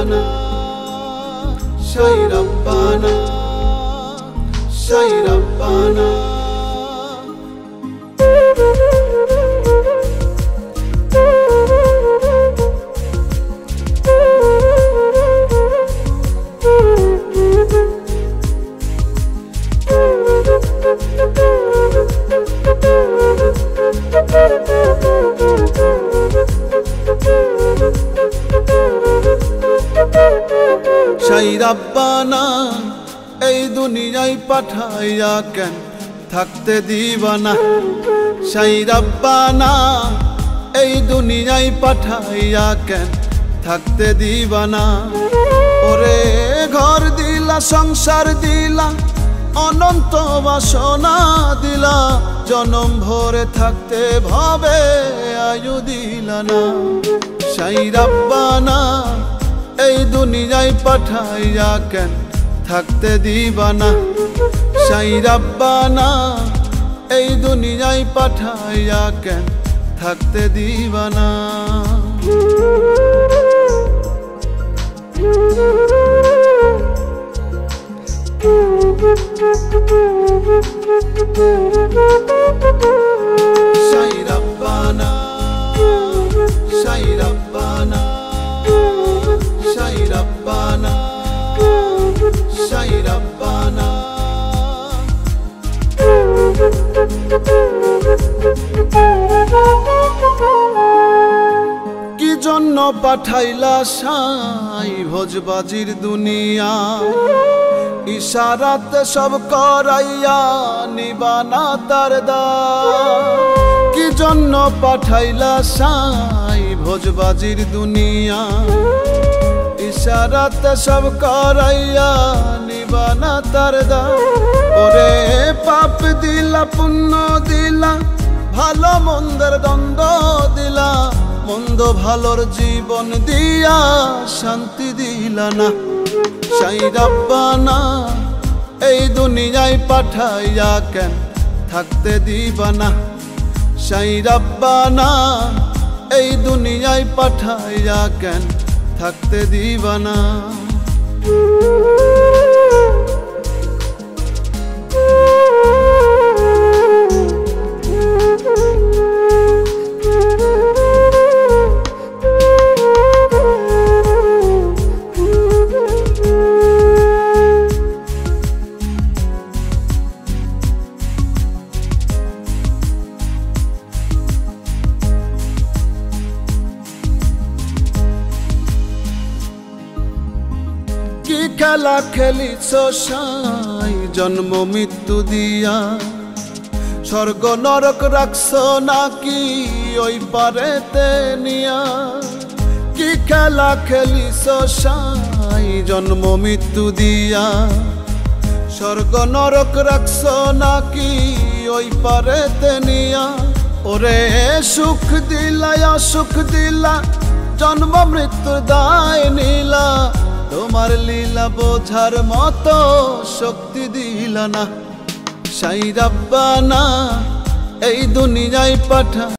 Rabbana, Sai Rabbana, Sai Rabbana. Sai Rabbana, এই দুনিয়ায় পাঠাইয়া কেন থাকতে দিবা না। Sai Rabbana, এই দুনিয়ায় পাঠাইয়া কেন থাকতে দিবা না। ওরে ঘর দিলা, সংসার দিলা, অনন্ত বাসনা দিলা, জনম ভরে থাকতে ভাবে আয়ু দিলা না। Sai Rabbana, এই দুনিয়ায় পাঠাইয়া কেন থাকতে দিবা না। Sai Rabbana, এই দুনিয়ায় পাঠাইয়া কেন থাকতে দিবা না। Sai Rabbana, Sai Rabbana, Sai Rabbana, Sai Rabbana. কি জন্য পাঠাইলা সাই ভোজবাজির দুনিয়া, ইশারাতে সব করাইয়া নিবানা তার দায়। কি জন্য পাঠাইলা সাই ভোজবাজির দুনিয়া, ইশারাতে সব করাইয়া নিবানা তার দায়। ওরে পাপ দিলা, পুণ্য দিলা, ভালো মন্দের দ্বন্দ্ব দিলা, মন্দ ভালোর জীবন দিয়া শান্তি দিলা না। Sai Rabbana, এই দুনিয়ায় পাঠাইয়া কেন থাকতে দিবা না। Sai Rabbana, এই দুনিয়ায় পাঠাইয়া কেন থাকতে দিবা না। কি খেলা খেলিছ সাই জন্ম মৃত্যু দিয়া, স্বর্গ নরক রাখছ নাকি ওই পারেতে নিয়া। কি খেলা খেলিছ সাই জন্ম মৃত্যু দিয়া, স্বর্গ নরক রাখছ নাকি ওই পারেতে নিয়া। ওরে সুখ দিলা, অসুখ দিলা, জন্ম মৃত্যুর দায় নিলা, তোমার লীলা বোঝার মতো শক্তি দিলা না। Sai Rabbana, এই দুনিয়ায় পাঠা